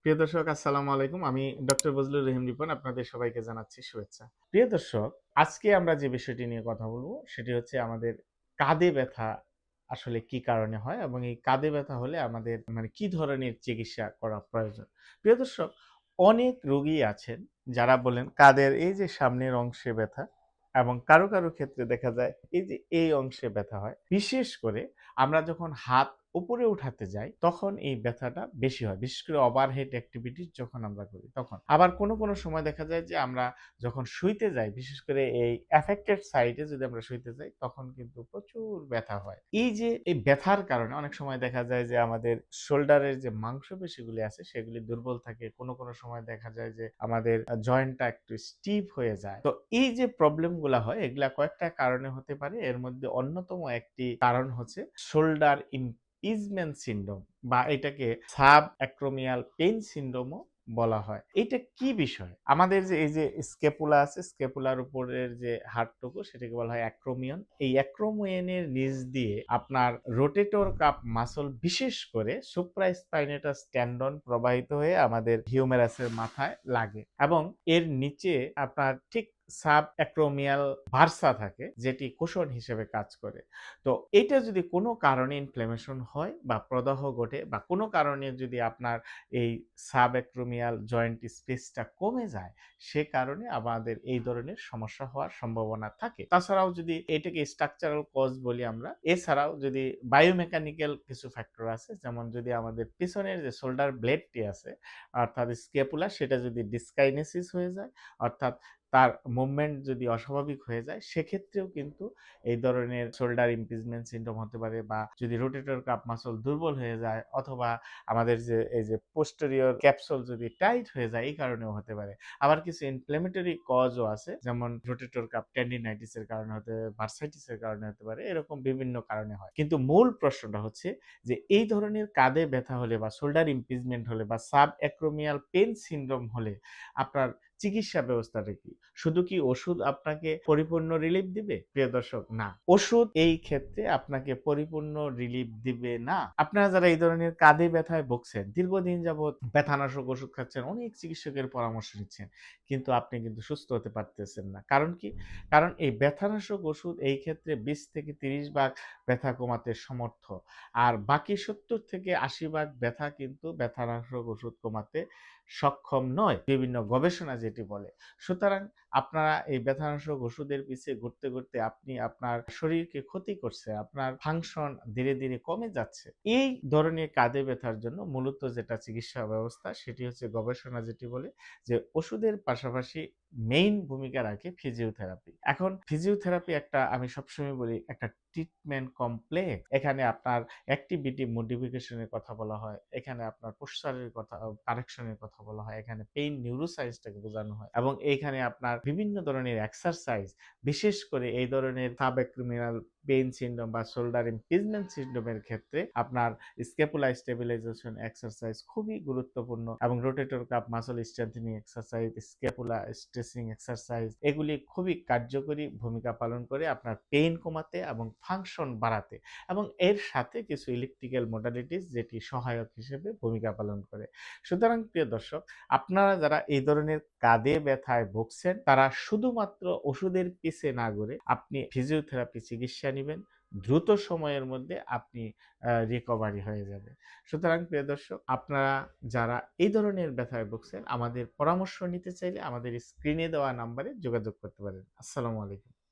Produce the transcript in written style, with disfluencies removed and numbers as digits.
প্রিয় দর্শক আসসালামু আলাইকুম। আমি ডক্টর বজলুর রহিম রিপন আপনাদের সবাইকে জানাচ্ছি শুভেচ্ছা। প্রিয় দর্শক, আজকে আমরা যে বিষয়টি নিয়ে কথা বলব সেটি হচ্ছে আমাদের কাঁধে ব্যথা আসলে কি কারণে হয় এবং এই কাঁধে ব্যথা হলে আমাদের কি ধরনের চিকিৎসা করা প্রয়োজন। প্রিয় দর্শক, অনেক রোগী আছেন যারা বলেন কাঁধের এই যে সামনের অংশে ব্যথা এবং কারো ক্ষেত্রে দেখা যায় এই যে এই অংশে ব্যথা হয়। বিশেষ করে আমরা যখন হাত উপরে উঠাতে যাই তখন এই ব্যথাটা বেশি হয়। বিশেষ করে ওভারহেড অ্যাক্টিভিটিস যখন আমরা করি তখন। আবার কোনো সময় দেখা যায় যে আমরা যখন শুইতে যাই, বিশেষ করে এই অ্যাফেক্টেড সাইডে যদি আমরা শুইতে যাই তখন কিন্তু প্রচুর ব্যথা হয়। এই যে এই ব্যথার কারণে অনেক সময় দেখা যায় যে আমাদের শোল্ডারের যে মাংসপেশিগুলি আছে সেগুলি দুর্বল থাকে। কোনো সময় দেখা যায় যে আমাদের জয়েন্টটা একটু স্টিফ হয়ে যায়। তো এই যে প্রবলেম গুলা হয় এগুলা কয়েকটা কারণে হতে পারে। এর মধ্যে অন্যতম একটি কারণ হচ্ছে শোল্ডার ইজমেন্ট সিনড্রোম বা এটাকে সাব অ্যাক্রোমিয়াল পেইন সিনড্রোমও বলা হয়। এটা কি বিষয়? আমাদের যে এই যে স্ক্যাপুলা আছে, স্ক্যাপুলার উপরের যে হাড়টুকু সেটাকে বলা হয় অ্যাক্রোমিয়ন। এই অ্যাক্রোমিয়নের নিচ দিয়ে আপনার রোটেটর কাফ মাসল, বিশেষ করে সুপ্রাস্পাইনেটাস টেন্ডন প্রবাহিত হয়ে আমাদের হিউমেরাসের মাথায় লাগে এবং এর নিচে আপনার ঠিক সাব অ্যাক্রোমিয়াল ভার্সা থাকে যেটি কুশন হিসেবে কাজ করে। তো এটা যদি কোনো কারণে ইনফ্ল্যামেশন হয় বা প্রদাহ ঘটে বা কোনো কারণে যদি আপনার এই সাবঅ্যাক্রোমিয়াল জয়েন্ট স্পেসটা কমে যায়, সে কারণে আমাদের এই ধরনের সমস্যা হওয়ার সম্ভাবনা থাকে। তাছাড়াও যদি এটাকে স্ট্রাকচারাল কজ বলি আমরা, এছাড়াও যদি বায়োমেকানিক্যাল কিছু ফ্যাক্টর আছে, যেমন যদি আমাদের পিছনের যে শোল্ডার ব্লেডটি আছে অর্থাৎ স্ক্যাপুলা, সেটা যদি ডিসকাইনেসিস হয়ে যায় অর্থাৎ তার মুভমেন্ট যদি অস্বাভাবিক হয়ে যায়, সেক্ষেত্রেও কিন্তু এই ধরনের শোল্ডার ইমপিজমেন্ট সিনড্রোম হতে পারে। বা যদি রোটেটর কাফ মাসল দুর্বল হয়ে যায় অথবা আমাদের যে এই যে পোস্টেরিয়র ক্যাপসুল যদি টাইট হয়ে যায়, এই কারণেও হতে পারে। আবার কিছু ইনফ্ল্যামেটরি কজও আছে, যেমন রোটেটর কাফ টেন্ডিনাইটিস এর কারণে হতে পারে, ভার্সাইটিস এর কারণে হতে পারে, এরকম বিভিন্ন কারণে হয়। কিন্তু মূল প্রশ্নটা হচ্ছে যে এই ধরনের কাঁধে ব্যথা হলে বা শোল্ডার ইমপিজমেন্ট হলে বা সাব অ্যাক্রোমিয়াল পেন সিনড্রোম হলে আপনার চিকিৎসা ব্যবস্থাটা কি? শুধু কি ওষুধ আপনাকে পরিপূর্ণ রিলিফ দিবে? প্রিয় দর্শক, না। ওষুধ এই ক্ষেত্রে আপনাকে পরিপূর্ণ রিলিফ দিবে না। আপনারা যারা এই ধরনের কাঁধে ব্যথায় ভুগছেন, দীর্ঘদিন যাবৎ ব্যথানাশক ওষুধ খাচ্ছেন, অনেক চিকিৎসকের পরামর্শ নিচ্ছেন, কিন্তু আপনি কিন্তু সুস্থ হতে পারতেছেন না। কারণ কি? কারণ এই ব্যথানাশক ওষুধ এই ক্ষেত্রে 20 থেকে 30 ভাগ ব্যথা কমাতে সমর্থ। আর বাকি 70 থেকে 80 ভাগ ব্যথা কিন্তু ব্যথানাশক ওষুধ কমাতে সক্ষম নয়, বিভিন্ন গবেষণা যেটি বলে। সুতরাং আপনারা এই ব্যথানাশক ওষুধের পিছে ঘুরতে আপনি আপনার শরীরকে ক্ষতি করছে, আপনার ফাংশন ধীরে কমে যাচ্ছে। এই ধরনের কাঁধে ব্যথার জন্য মূলত যেটা চিকিৎসা ব্যবস্থা সেটি হচ্ছে গবেষণা যেটি বলে যে ওষুধের পাশাপাশি মেইন ভূমিকা রাখে ফিজিওথেরাপি। এখন ফিজিওথেরাপি একটা, আমি সবসময় বলি, একটা ট্রিটমেন্ট কমপ্লেক্স। এখানে আপনার অ্যাক্টিভিটি মডিফিকেশন এর কথা বলা হয়, এখানে আপনার পোস্চারের কথা, কারেকশন এর কথা বলা হয়, এখানে পেইন নিউরোসায়েন্সটাকে বোঝানো হয় এবং এইখানে আপনার বিভিন্ন ধরনের এক্সারসাইজ, বিশেষ করে এই ধরনের সাবঅ্যাক্রোমিয়াল পেইন সিনড্রোম বা শোল্ডার ইমপিজমেন্ট সিনড্রোমের ক্ষেত্রে আপনার স্ক্যাপুলা স্টেবিলাইজেশন এক্সারসাইজ খুবই গুরুত্বপূর্ণ এবং rotator cuff muscle strengthening exercise, scapula stretching exercise, এগুলি খুবই কার্যকরী ভূমিকা পালন করে আপনার পেইন কমাতে এবং ফাংশন বাড়াতে, এবং এর সাথে কিছু ইলেকট্রিক্যাল মডালিটিস যেটি সহায়ক হিসেবে ভূমিকা পালন করে। সুতরাং প্রিয় দর্শক, আপনারা যারা এই ধরনের কাঁধে ব্যথায় ভুগছেন তারা শুধুমাত্র ওষুধের পিছে না ঘুরে আপনি ফিজিওথেরাপি চিকিৎসা নিবেন, দ্রুত সময়ের মধ্যে আপনি রিকভারি হয়ে যাবে। সুতরাং প্রিয় দর্শক, আপনারা যারা এই ধরনের ব্যথায় ভুগছেন আমাদের পরামর্শ নিতে চাইলে আমাদের স্ক্রিনে দেওয়া নাম্বারে যোগাযোগ করতে পারেন। আসসালামু আলাইকুম।